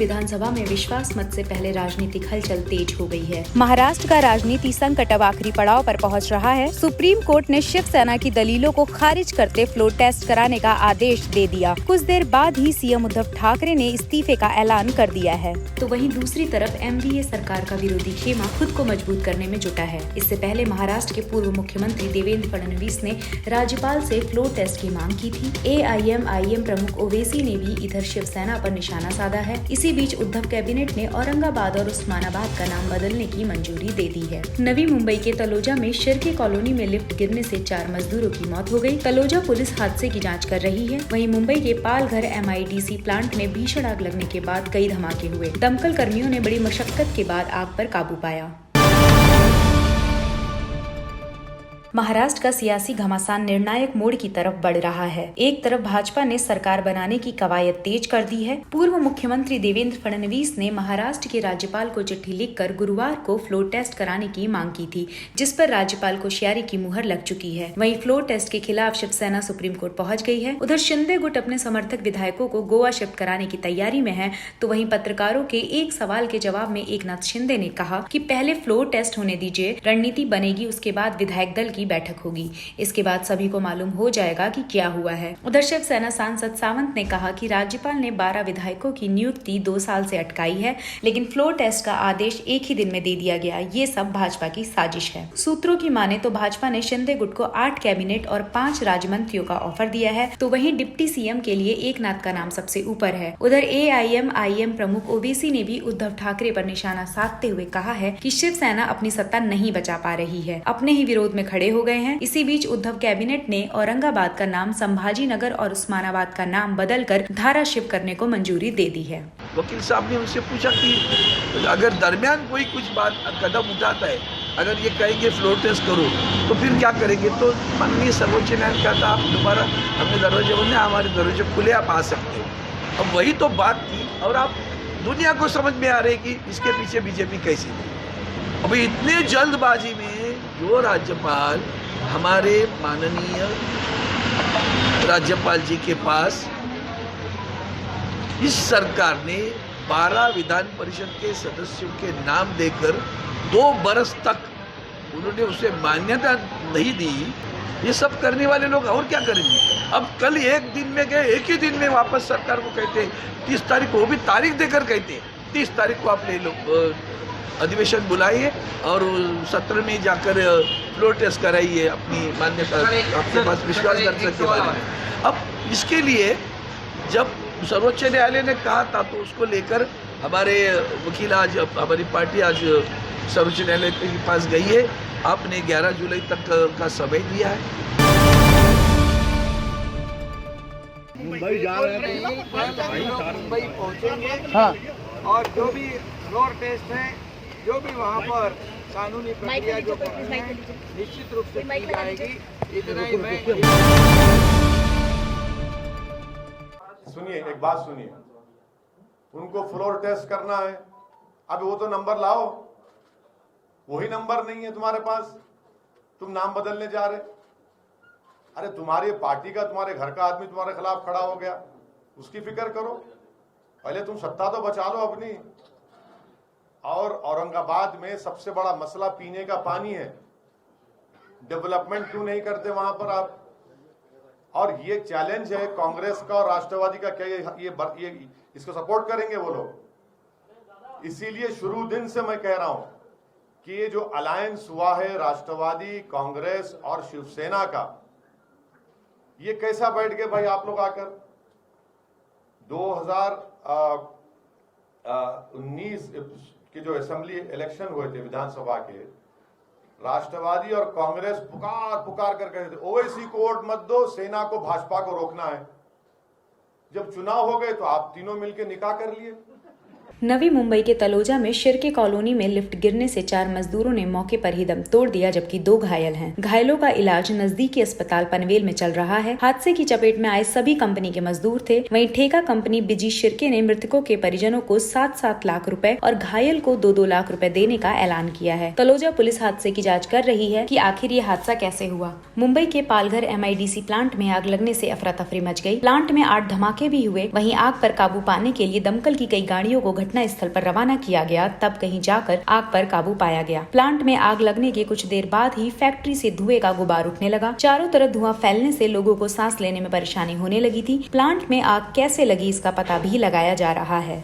विधानसभा में विश्वास मत से पहले राजनीतिक हलचल तेज हो गई है। महाराष्ट्र का राजनीति संकट अब आखिरी पड़ाव पर पहुंच रहा है। सुप्रीम कोर्ट ने शिवसेना की दलीलों को खारिज करते फ्लोर टेस्ट कराने का आदेश दे दिया। कुछ देर बाद ही सीएम उद्धव ठाकरे ने इस्तीफे का ऐलान कर दिया है। तो वहीं दूसरी तरफ एनडीए सरकार का विरोधी खेमा खुद को मजबूत करने में जुटा है। इससे पहले महाराष्ट्र के पूर्व मुख्यमंत्री देवेंद्र फडणवीस ने राज्यपाल से फ्लोर टेस्ट की मांग की थी। एआईएम प्रमुख ओवैसी ने भी इधर शिवसेना पर निशाना साधा है। इसी बीच उद्धव कैबिनेट ने औरंगाबाद और उस्मानाबाद का नाम बदलने की मंजूरी दे दी है। नवी मुंबई के तलोजा में शिर्के कॉलोनी में लिफ्ट गिरने से 4 मजदूरों की मौत हो गई। तलोजा पुलिस हादसे की जांच कर रही है। वहीं मुंबई के पालघर एमआईडीसी प्लांट में भीषण आग लगने के बाद कई धमाके हुए। दमकल कर्मियों ने बड़ी मशक्कत के बाद आग पर काबू पाया। महाराष्ट्र का सियासी घमासान निर्णायक मोड़ की तरफ बढ़ रहा है। एक तरफ भाजपा ने सरकार बनाने की कवायद तेज कर दी है। पूर्व मुख्यमंत्री देवेंद्र फडणवीस ने महाराष्ट्र के राज्यपाल को चिट्ठी लिखकर गुरुवार को फ्लोर टेस्ट कराने की मांग की थी, जिस पर राज्यपाल कोश्यारी की मुहर लग चुकी है। वहीं फ्लोर टेस्ट के खिलाफ शिवसेना सुप्रीम कोर्ट पहुंच गई है। उधर शिंदे गुट अपने समर्थक विधायकों को गोवा शिफ्ट कराने की तैयारी में है। तो वहीं पत्रकारों के एक सवाल के जवाब में एकनाथ शिंदे ने कहा कि पहले फ्लोर टेस्ट होने दीजिए, रणनीति बनेगी, उसके बाद विधायक दल की बैठक होगी। इसके बाद सभी को मालूम हो जाएगा कि क्या हुआ है। उधर शिवसेना सांसद सावंत ने कहा कि राज्यपाल ने 12 विधायकों की नियुक्ति 2 साल से अटकाई है, लेकिन फ्लोर टेस्ट का आदेश एक ही दिन में दे दिया गया। ये सब भाजपा की साजिश है। सूत्रों की माने तो भाजपा ने शिंदे गुट को 8 कैबिनेट और 5 राज्य मंत्रियों का ऑफर दिया है। तो वहीं डिप्टी सीएम के लिए एकनाथ का नाम सबसे ऊपर है। उधर एआईएम प्रमुख ओवैसी ने भी उद्धव ठाकरे पर निशाना साधते हुए कहा है कि शिवसेना अपनी सत्ता नहीं बचा पा रही है, अपने ही विरोध में खड़े हो गए हैं। इसी बीच उद्धव कैबिनेट ने औरंगाबाद का नाम संभाजी नगर और उस्मानाबाद का नाम बदलकर धारा शिव करने को मंजूरी दे दी है। वकील साहब ने उनसे पूछा कि अगर दरमियान कोई कुछ बात कदम उठाता है, अगर ये कहेंगे फ्लोर टेस्ट करो तो फिर क्या करेंगे। तो माननीय सर्वोच्च न्यायालय कहता आप दोबारा हमने दरवाजे बंद, हमारे दरवाजे खुले, आप आ सकते हो। अब वही तो बात थी और आप दुनिया को समझ में आ रही कि इसके पीछे बीजेपी कैसी थी। अभी इतने जल्दबाजी में जो राज्यपाल हमारे माननीय राज्यपाल जी के पास इस सरकार ने 12 विधान परिषद के सदस्यों के नाम देकर 2 बरस तक उन्होंने उसे मान्यता नहीं दी। ये सब करने वाले लोग और क्या करेंगे। अब कल एक दिन में गए, एक ही दिन में वापस सरकार को कहते हैं 30 तारीख को, वो भी तारीख देकर कहते हैं 30 तारीख को आप ले लो, अधिवेशन बुलाइए और सत्र में जाकर फ्लोर टेस्ट कराइए, अपनी मान्यता आपके पास विश्वास दर्शक के बारे में। अब इसके लिए जब सर्वोच्च न्यायालय ने कहा था तो उसको लेकर हमारे वकील आज, हमारी पार्टी आज सर्वोच्च न्यायालय के पास गई है। आपने 11 जुलाई तक का समय दिया है। मुंबई जा रहे हैं, मुंबई पहुंचेंगे। हाँ, और जो भी फ्लोर टेस्ट है, जो भी वहाँ पर कानूनी प्रक्रिया जो करनी है, निश्चित रूप से की जाएगी। इतना ही मैं सुनिए, एक बात सुनिए, उनको फ्लोर टेस्ट करना है। अब वो तो नंबर लाओ, वही नंबर नहीं है तुम्हारे पास, तुम नाम बदलने जा रहे। अरे तुम्हारी पार्टी का, तुम्हारे घर का आदमी तुम्हारे खिलाफ खड़ा हो गया, उसकी फिक्र करो। पहले तुम सत्ता तो बचा लो अपनी। और औरंगाबाद में सबसे बड़ा मसला पीने का पानी है। डेवलपमेंट क्यों नहीं करते वहां पर आप। और ये चैलेंज है कांग्रेस का और राष्ट्रवादी का, क्या ये इसको सपोर्ट करेंगे वो लोग। इसीलिए शुरू दिन से मैं कह रहा हूं कि ये जो अलायंस हुआ है राष्ट्रवादी, कांग्रेस और शिवसेना का, ये कैसा बैठ गए भाई आप लोग आकर। 2019 के जो असेंबली इलेक्शन हुए थे विधानसभा के, राष्ट्रवादी और कांग्रेस पुकार कर कहते थे ओवैसी को वोट मत दो, सेना को, भाजपा को रोकना है। जब चुनाव हो गए तो आप तीनों मिलकर निकाह कर लिए। नवी मुंबई के तलोजा में शिर्के कॉलोनी में लिफ्ट गिरने से 4 मजदूरों ने मौके पर ही दम तोड़ दिया, जबकि 2 घायल हैं। घायलों का इलाज नजदीकी अस्पताल पनवेल में चल रहा है। हादसे की चपेट में आए सभी कंपनी के मजदूर थे। वहीं ठेका कंपनी बिजी शिर्के ने मृतकों के परिजनों को 7-7 लाख रुपए और घायल को 2-2 लाख रुपए देने का ऐलान किया है। तलोजा पुलिस हादसे की जाँच कर रही है कि आखिर ये हादसा कैसे हुआ। मुंबई के पालघर MIDC प्लांट में आग लगने से अफरा तफरी मच गई। प्लांट में 8 धमाके भी हुए। वहीं आग पर काबू पाने के लिए दमकल की कई गाड़ियों को घटना स्थल पर रवाना किया गया, तब कहीं जाकर आग पर काबू पाया गया। प्लांट में आग लगने के कुछ देर बाद ही फैक्ट्री से धुएं का गुबार उठने लगा। चारों तरफ धुआं फैलने से लोगों को सांस लेने में परेशानी होने लगी थी। प्लांट में आग कैसे लगी इसका पता भी लगाया जा रहा है।